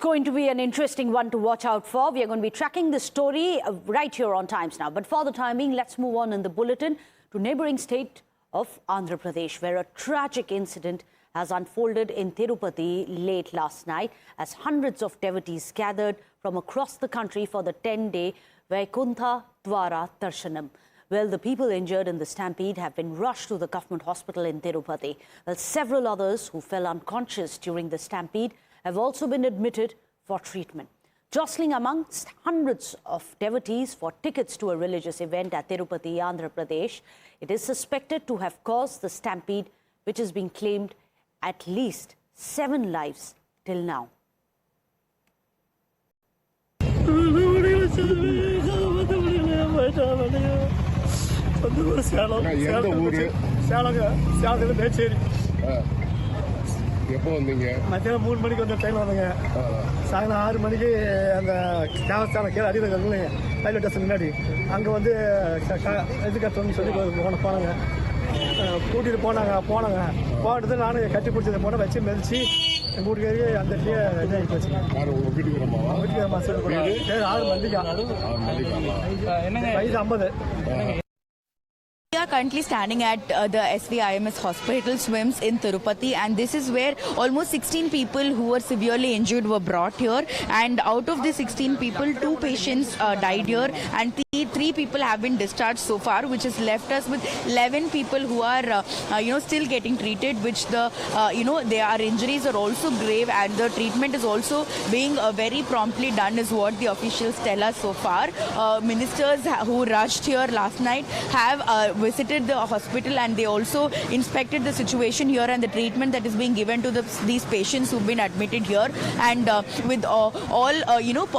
Going to be an interesting one to watch out for. We are going to be tracking this story right here on Times Now. But for the time being, let's move on in the bulletin to neighbouring state of Andhra Pradesh, where a tragic incident has unfolded in Tirupati late last night as hundreds of devotees gathered from across the country for the 10-day Vaikuntha Dwara Darshanam. Well, the people injured in the stampede have been rushed to the government hospital in Tirupati. Well, several others who fell unconscious during the stampede have also been admitted for treatment. Jostling amongst hundreds of devotees for tickets to a religious event at Tirupati, Andhra Pradesh, it is suspected to have caused the stampede, which has been claimed at least 7 lives till now. எப்போ வந்தீங்க? மத்தியானம் 3 மணிக்கு வந்த train வந்தங்க. சாயங்காலம் 6 மணிக்கு அந்த தேவஸ்தானம் கீழே அடியில் இருக்குங்க ரயில்வே ஸ்டேஷன் முன்னாடி அங்கே வந்து எதுக்கட்டணும்னு சொல்லி போனாங்க. கூட்டிகிட்டு போனாங்க போனது நானும் கட்டி பிடிச்சதை போன வச்சு மெதிச்சு எங்கள் வீட்டுக்காரி அந்த இதாகி போச்சு. வீட்டுக்காரம்மா சொல்லி 6 மணிக்கா வயசு 50. We are currently standing at the SVIMS hospital SWIMS in Tirupati, and this is where almost 16 people who were severely injured were brought here, and out of the 16 people, 2 patients died here and 3 people have been discharged so far, which has left us with 11 people who are still getting treated, which their injuries are also grave and the treatment is also being very promptly done is what the officials tell us so far. Ministers who rushed here last night have visited the hospital and they also inspected the situation here and the treatment that is being given to these patients who've been admitted here, and with all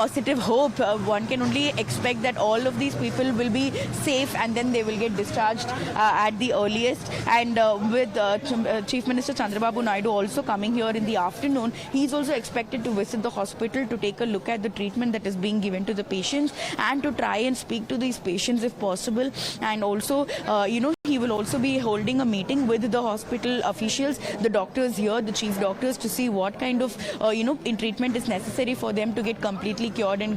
positive hope, one can only expect that all of these people will be safe and then they will get discharged at the earliest. And with Chief Minister Chandrababu Naidu also coming here in the afternoon, he's also expected to visit the hospital to take a look at the treatment that is being given to the patients and to try and speak to these patients if possible. And also he will also be holding a meeting with the hospital officials, the doctors here, the chief doctors, to see what kind of treatment is necessary for them to get completely cured and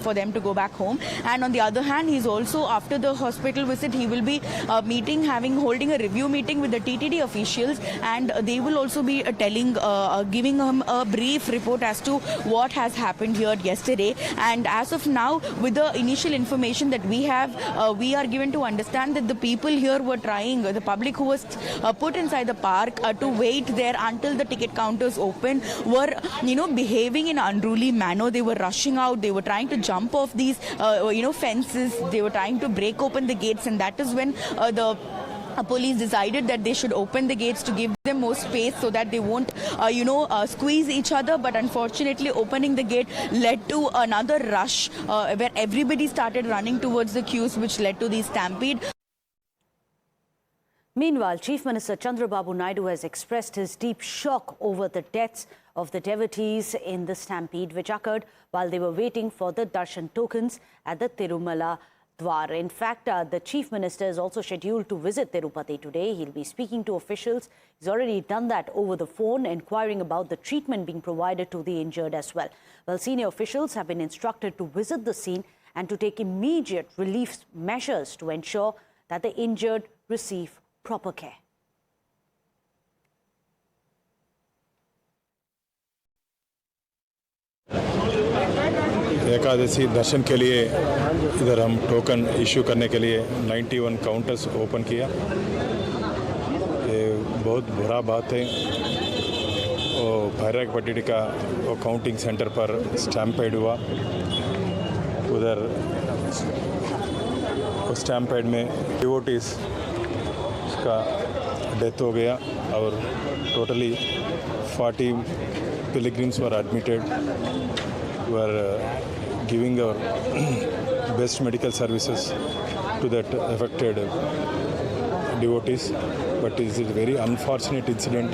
for them to go back home. And on the other hand, he's also, after the hospital visit, he will be holding a review meeting with the TTD officials, and they will also be giving him a brief report as to what has happened here yesterday. And as of now, with the initial information that we have, we are given to understand that the people here were trying, the public who was put inside the park to wait there until the ticket counters open, were behaving in an unruly manner. They were rushing out, they were trying to jump off these fences, they were trying to break open the gates, and that is when the police decided that they should open the gates to give them more space so that they won't squeeze each other. But unfortunately, opening the gate led to another rush where everybody started running towards the queues, which led to the stampede. Meanwhile, Chief Minister Chandrababu Naidu has expressed his deep shock over the deaths of the devotees in the stampede, which occurred while they were waiting for the darshan tokens at the Tirumala Dwar. In fact, the Chief Minister is also scheduled to visit Tirupati today. He'll be speaking to officials. He's already done that over the phone, inquiring about the treatment being provided to the injured as well. Well, senior officials have been instructed to visit the scene and to take immediate relief measures to ensure that the injured receive proper care. Ekadashi दर्शन के लिए इधर हम token issue करने के लिए 91 counters open किया। ये बहुत बुरा बात है। और भैरकपट्टी का काउंटिंग सेंटर पर स्टैम्पेड हुआ, उधर स्टैम्पेड में डिवोटीज का डेथ हो गया और totally 40 pilgrims were admitted. Were giving our best medical services to that affected devotees, but it is a very unfortunate incident.